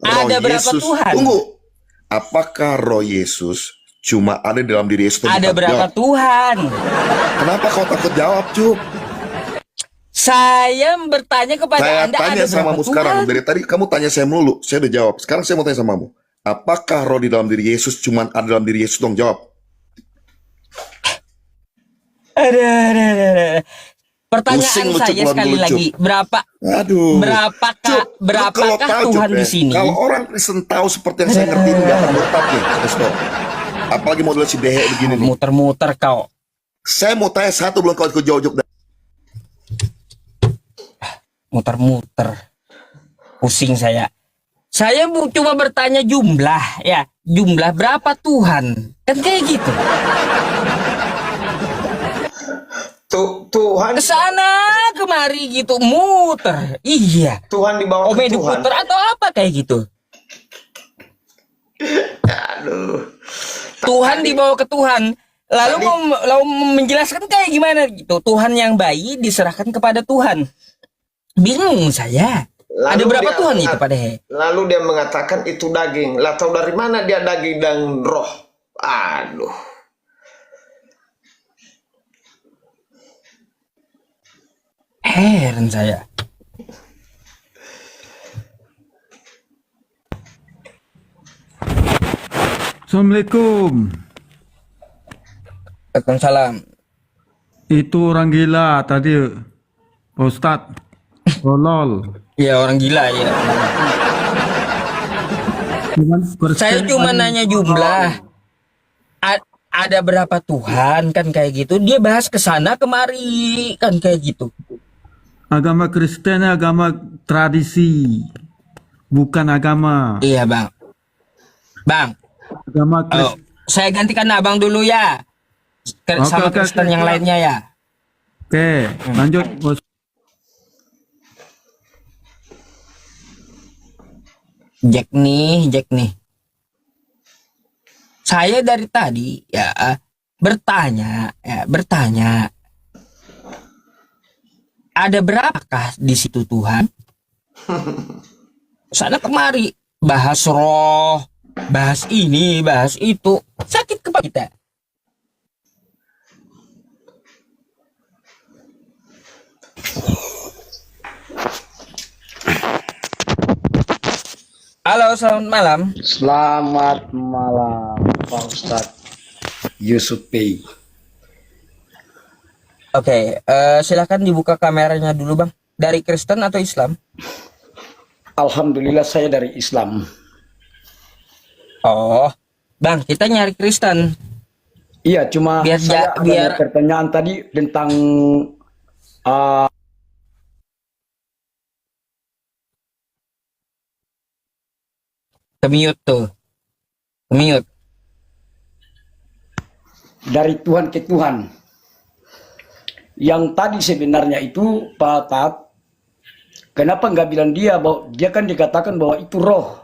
Ada berapa Tuhan? Tunggu. Apakah roh Yesus cuma ada di dalam diri Yesus? Ada berapa Tuhan? Kenapa kau takut jawab, Cuk? Saya bertanya kepada Anda, tanya ada sama berapa kamu sekarang. Tuhan? Dari tadi kamu tanya saya melulu. Saya udah jawab. Sekarang saya mau tanya sama kamu. Apakah roh di dalam diri Yesus cuma ada dalam diri Yesus dong? Jawab. Ada. Pertanyaan saya sekali lagi, berapakah Tuhan di sini? Kalau orang Kristen tahu seperti yang saya ngerti, nggak akan murtad nih, apalagi model si Dehe begini nih. Muter-muter kau. Saya mau tanya satu, belum kau ikut jauh-jauh. Muter-muter, pusing saya. Saya cuma bertanya jumlah, ya, jumlah berapa Tuhan, kan kayak gitu. Tuhan kesana kemari gitu, muter. Iya. Tuhan dibawa ke Tuhan. Muter atau apa kayak gitu. Aduh. Tuhan dibawa ke Tuhan. Lalu mau menjelaskan kayak gimana gitu. Tuhan yang bayi diserahkan kepada Tuhan. Bingung saya. Ada berapa Tuhan itu Pak Dehe? Lalu dia mengatakan itu daging. Lah tahu dari mana dia daging dan roh? Aduh. Heran saya. Assalamualaikum. Waalaikumsalam. Itu orang gila tadi, Pak Ustadz. Tolol. Iya, orang gila ya. Saya cuma nanya jumlah. Ada berapa Tuhan kan kayak gitu. Dia bahas ke sana kemari kan kayak gitu. Agama Kristen agama tradisi, bukan agama. Iya bang. Bang. Agama Kristen. Saya gantikan abang dulu ya. Sama Kristen yang lainnya ya. Oke, lanjut bos. Jack nih. Saya dari tadi ya bertanya. Ada berapakah di situ Tuhan? Sana kemari bahas roh, bahas ini, bahas itu, sakit kepala kita. Halo, selamat malam. Selamat malam, Pak Ustadz Yusuf Bey. Oke, silakan dibuka kameranya dulu, Bang. Dari Kristen atau Islam? Alhamdulillah saya dari Islam. Oh, Bang, kita nyari Kristen. Iya, cuma saya ada pertanyaan tadi tentang Kemute tuh. Kemute. Dari Tuhan ke Tuhan. Yang tadi sebenarnya itu Pak Tat, kenapa nggak bilang dia bahwa dia kan dikatakan bahwa itu roh.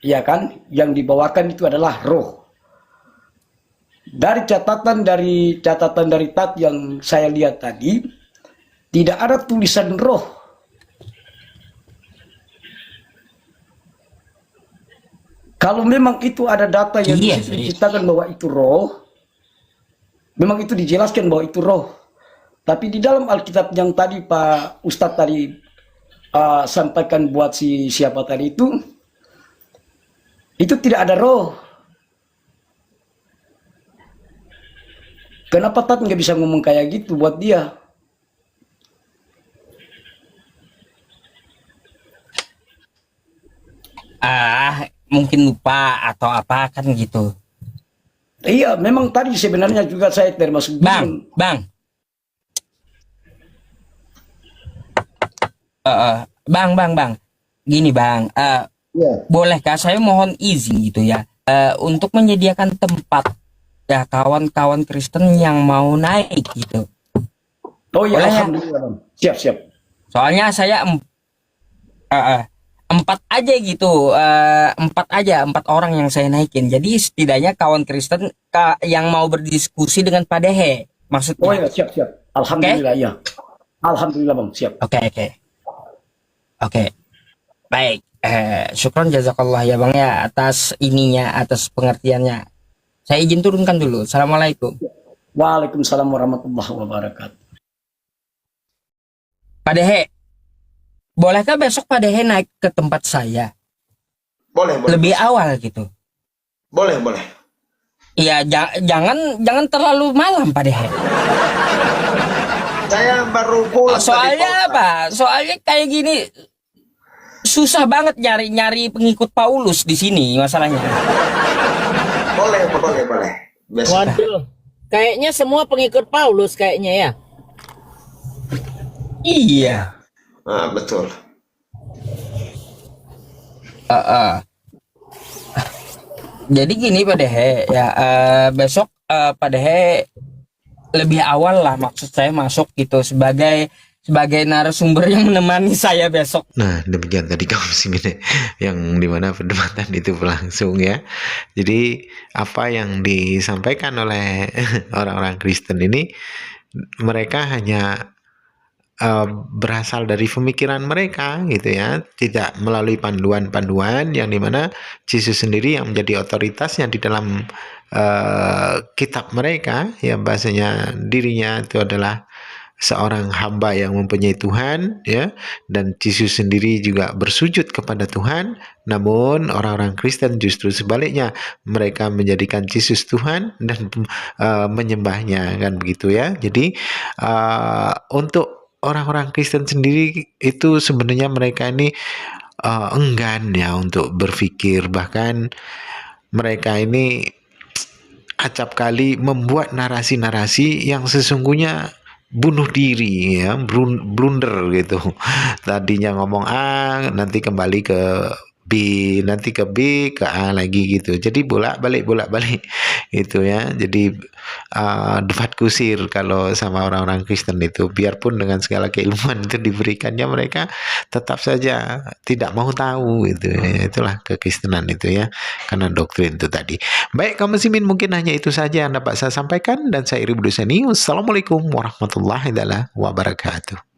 ya kan, yang dibawakan itu adalah roh. Dari catatan dari Tat yang saya lihat tadi, tidak ada tulisan roh. Kalau memang itu ada data yang diceritakan bahwa itu roh, memang itu dijelaskan bahwa itu roh. Tapi di dalam Alkitab yang tadi Pak Ustadz tadi sampaikan buat siapa tadi itu tidak ada roh. Kenapa Tat nggak bisa ngomong kayak gitu buat dia? Mungkin lupa atau apa kan gitu. Iya, memang tadi sebenarnya juga saya termasuk Bang. Bang. Gini Bang, bolehkah saya mohon izin gitu ya, untuk menyediakan tempat ya kawan-kawan Kristen yang mau naik gitu. Oh iya, boleh alhamdulillah Bang. Siap. Soalnya saya 4 aja gitu, 4 orang yang saya naikin. Jadi setidaknya kawan Kristen yang mau berdiskusi dengan Pak Dehe, maksudnya. Oh iya, siap. Alhamdulillah, ya. Alhamdulillah Bang, siap. Oke. Baik. Syukron jazakallah ya Bang ya atas pengertiannya. Saya izin turunkan dulu. Assalamualaikum. Waalaikumsalam warahmatullahi wabarakatuh. Pak Dehe, bolehkah besok Pak Dehe naik ke tempat saya? Boleh. Lebih awal gitu. Boleh. Iya, jangan terlalu malam Pak Dehe. Saya baru pulang. Soalnya apa? Soalnya kayak gini susah banget nyari Besok. pengikut Paulus di sini masalahnya. Boleh. Besok. Waduh, kayaknya semua pengikut Paulus kayaknya ya. Iya. Betul. Jadi gini Pak Dehe ya, besok Pak Dehe lebih awal lah, maksud saya masuk gitu sebagai narasumber yang menemani saya besok. Nah, demikian tadi kaum muslimin yang dimana perdebatan itu berlangsung ya. Jadi apa yang disampaikan oleh orang-orang Kristen ini, mereka hanya berasal dari pemikiran mereka gitu ya, tidak melalui panduan-panduan yang dimana Yesus sendiri yang menjadi otoritasnya di dalam kitab mereka, ya bahasanya dirinya itu adalah seorang hamba yang mempunyai Tuhan ya, dan Yesus sendiri juga bersujud kepada Tuhan. Namun orang-orang Kristen justru sebaliknya, mereka menjadikan Yesus Tuhan dan menyembahnya, kan begitu ya. Jadi untuk orang-orang Kristen sendiri itu sebenarnya mereka ini enggan ya untuk berpikir, bahkan mereka ini acap kali membuat narasi-narasi yang sesungguhnya bunuh diri ya, blunder gitu. Tadinya ngomong A, nanti kembali ke B, nanti ke B, ke A lagi gitu. Jadi bolak-balik itu ya. Jadi debat kusir kalau sama orang-orang Kristen itu, biarpun dengan segala keilmuan itu diberikannya, mereka tetap saja tidak mau tahu gitu ya. Itulah kekristenan itu ya, karena doktrin itu tadi. Baik kaum muslimin, mungkin hanya itu saja yang dapat saya sampaikan, dan saya Iri Budusani. Wassalamualaikum warahmatullahi wabarakatuh.